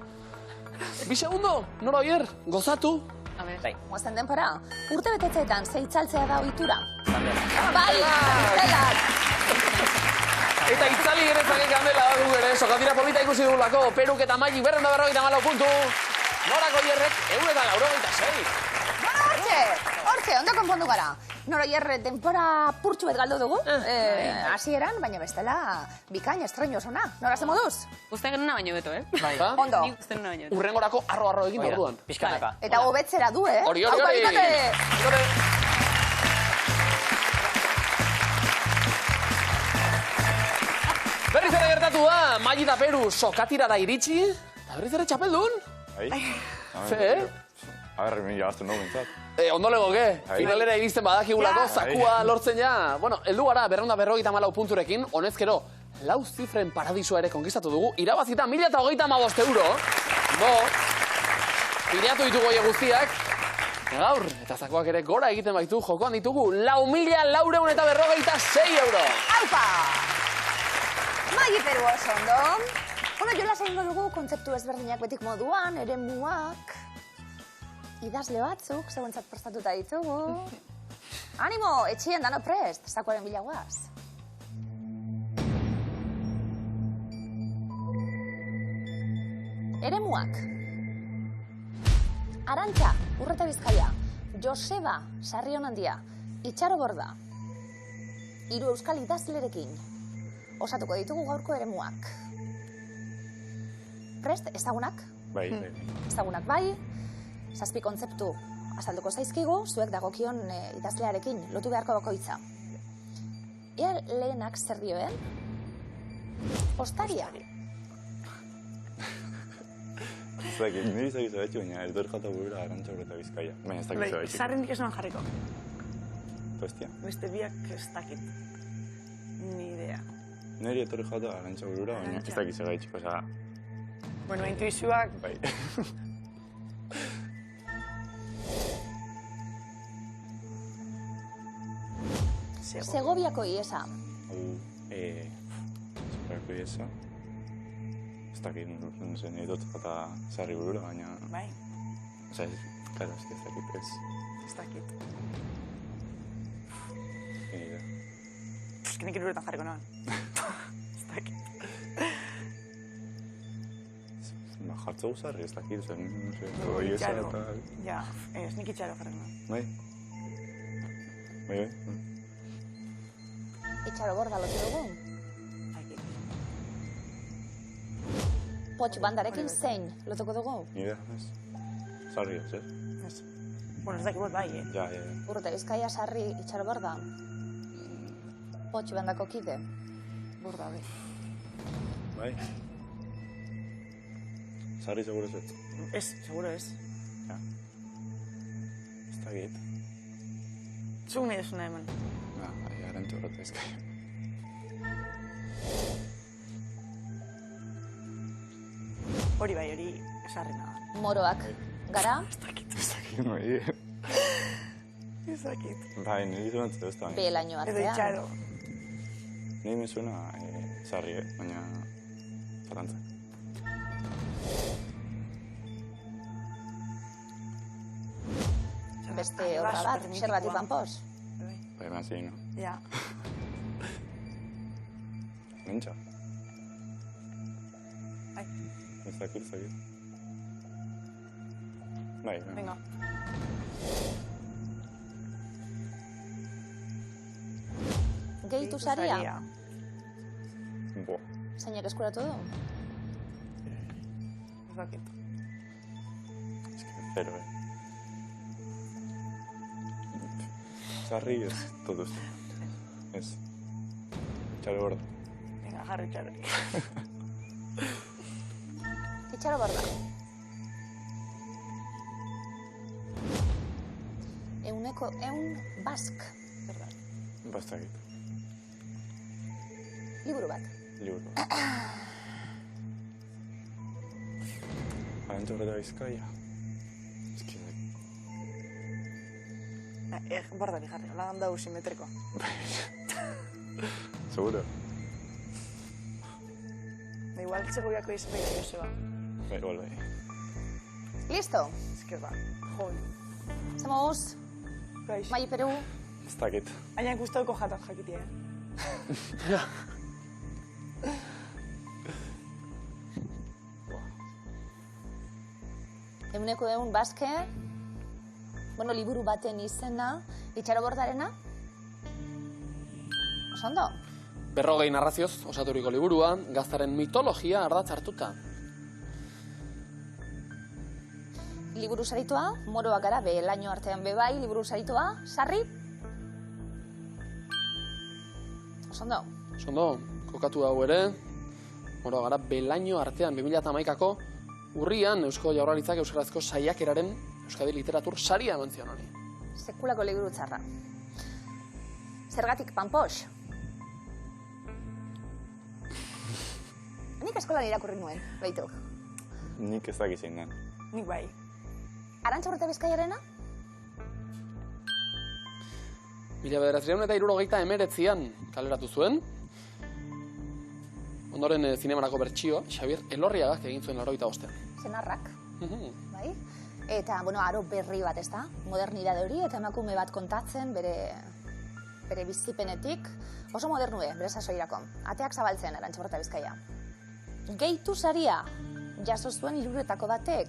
2 segundo, nora oier, gozatu. A ver. Bai. Guazen denpora. Urte betetzeetan ze itzaltzea da ohitura. Kandela. Bai, kartelak. Eta itzali ere zakek handela du ere, sokatira polita ikusi dugulako. Peruk eta Maili 254 puntu. Norako oierrek 196. Hortxe, ondo konpondu gara. Noroier, denpora purtsu bet galdu dugu. Hasieran, baina bestela bikain estreño osona. Nora ze moduz? Uste genuna baino beto, Bai. Ondo. Ni uste genuna baino beto. Urrengorako arro egin Oida, orduan. pixkanaka. Eta hobetzera du, Hori, Aupa, bikote! Berriz ere gertatu da, Maili eta Peru sokatirara iritsi. Eta berriz ere txapeldun. Bai. Ze, A ber, mila hartu nago bintzat. Ondo legoke, Bai. finalera iristen badakigulako, Ja. zakua lortzen ja. Bueno, heldu gara, 254 punturekin, honezkero, 4 zifren paradisua ere konkistatu dugu, irabazita 1035 euro. No, pilatu ditugu horiek guztiak. Gaur, eta zakoak ere gora egiten baitu, jokoan ditugu, 4.456 euro. Aupa! Maili Peru oso ondo. Bueno, jolas egingo dugu kontzeptu ezberdinak betik moduan, eremuak. Idazle batzuk, zeuentzat prestatuta ditugu. Animo, etxien dano prest, zakoaren bila guaz. Eremuak. Arantxa, Urreta Bizkaia. Joseba, Sarrionandia. Itxaro Borda. 3 euskal idazlerekin. Osatuko ditugu gaurko eremuak. Prest, ezagunak? Bai. Ezagunak bai. 7 kontzeptu azalduko zaizkigu, zuek dagokion idazlearekin lotu beharko bakoitza. Ea lehenak zer dioen? Postaria. Zaki, niri zakizu betxu, baina ez dut jata burura Arantxa Urreta Bizkaia. Baina ez Bai, dakizu betxu. zarrendik esan jarriko. Tostia. Beste biak ez dakit. Ni idea. Niri etorri jata Arantxa burura, baina ez dakizu betxu. Osa, Bueno, intuizioak, bai. Segoviako iesa. Superko iesa. Ez dakit, no sé, niri dut jata sarri burura, baina... bai, Osa, claro, ez dakit ez. ez dakit. Ni idea. Eski nik iruretan jarriko noan. Ez dakit. Ba, jartzo guzarri, ez dakit, zen, no sé, iesa Itxaro. eta... Ja, ez nik itxaro jarriko noan. Bai? Bai. Itxaro Borda lotu dugu. Dakit. Potx bandarekin zein lotuko dugu. Ni idea, ez. Sarri ez, ez? Ez. Bueno, ez dakit bai, Ja. Urreta Bizkaia, Sarri, Itxaro Borda. Potx bandako kide. Borda hori. Bai? Sarri seguro ez. Ez, seguro ez. Ja. Ez dakit. Zuk nahi desuna eman. Arantxo horreta ezkai. Hori bai, hori esarri nahan. Moroak gara. Ez dakit noi. Ez dakit. Bai, niri zonatzen ez da. Beelaino Edo artean. itxaro. Niri me suena Sarri, baina zalantzak. Beste obra bat, zergatik panpoz. Bai, eman zein, no? Ja. Mentxa. Ai, Ez dakit. Bai, venga. Gehitu saria. Boa. Zeinak eskuratu du? Ez dakit. Ez que zero, Sarri ez, todo esto. Ez. Txalo gorda. Venga, jarri itxaro. Itxaro borda. Euneko bask. Bastakit. Liburu bat. Liburu. Arantxo horreta Bizkaia. Ez que... Bordari jarri, hola handau simetriko. Seguro? Da igual, Segoviako izan behar Joseba. Bai, igual, bai. Listo. Ez que ba, joi. Estamos. Gaix. Mai Peru. Ez dakit. Aina guztauko jatat jakitia, Euneko baske. Bueno, liburu baten izena. Itxaro bordarena. Osondo. 40 narrazioz osaturiko liburua, gaztaren mitologia ardatz hartuta. Liburu saritua, Moroak gara, Beelaino artean bebai, liburu saritua, Sarri. Osondo. Osondo, kokatu hau ere, Moroak gara, Beelaino artean 2011ko urrian Eusko Jaurlaritzak euskarazko saiakeraren Euskadi Literatur saria eman zion honi. Sekulako liburu txarra. Zergatik panpox? Nik eskolan irakurri nuen, behitu. Nik ez dakit zein den. Nik bai. Arantxa Horreta Bizkaiarena? 1969an kaleratu zuen. Ondoren zinemarako bertsioa, Xabier Elorriagak egin zuen 85an. Zenarrak, bai? Eta, bueno, aro berri bat, ezta? Modernidade hori, eta emakume bat kontatzen bere bizipenetik. Oso modernue, bere sasoirako. Ateak zabaltzen, Arantxa Horreta Bizkaia. Gehitu saria, jaso zuen hiruretako batek,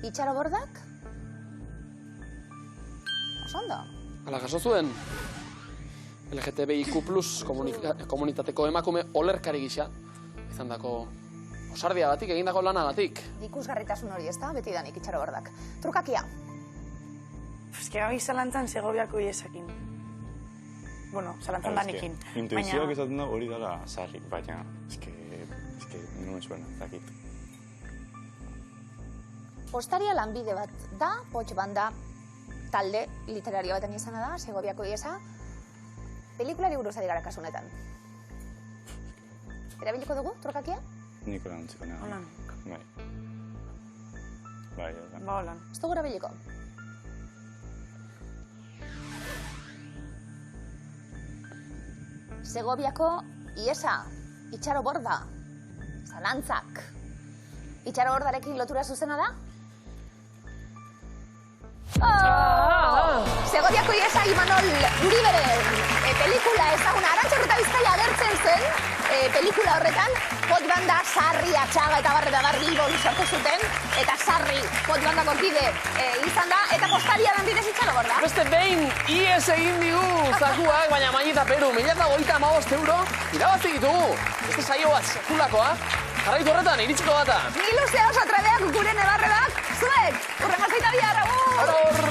Itxaro bordak? Osondo. Hala jaso zuen, LGTBIQ+ komunitateko emakume olerkari gisa, izan dako osardiagatik, egindako lanagatik. Ikusgarritasun hori, ezta? Beti danik Itxaro bordak. Trukakia. Eske gai zalantzan Segoviako iesakin. Bueno, zalantzan danekin. Intuizioak esaten da hori dela Sarri, baina eske no me suena, dakit. Postaria lanbide bat da, Poch Banda talde literario baten izana da, Segoviako iesa. Pelikulari buruz ari gara kasu honetan. Erabiliko dugu, trukakia? Nik holan txiko nahi. Holan. Bai. Bai, holan. Ba, holan. Ez dugu erabiliko. Segoviako iesa, Itxaro borda, zalantzak. Itxaro bordarekin lotura zuzena da? Segoviako iesa Imanol Uriberen pelikula ezaguna, Arantxa Horreta Bizkaia agertzen zen, pelikula horretan, Poch Banda, Sarri, Atxaga eta Bar Bilbon sortu zuten, eta Sarri Poch Bandako kide izan da, eta postaria lanbidez Itxaro borda. Beste behin, ies egin digu zakuak, baina Mai eta Peru, 1.055 euro, irabazi ditugu. Beste saio bat sekulakoa, jarraitu horretan, iritsiko data. Ni luzea oso trebeak gure nebarrebak, zuek, urrengo zeita bihar, agur! Agur!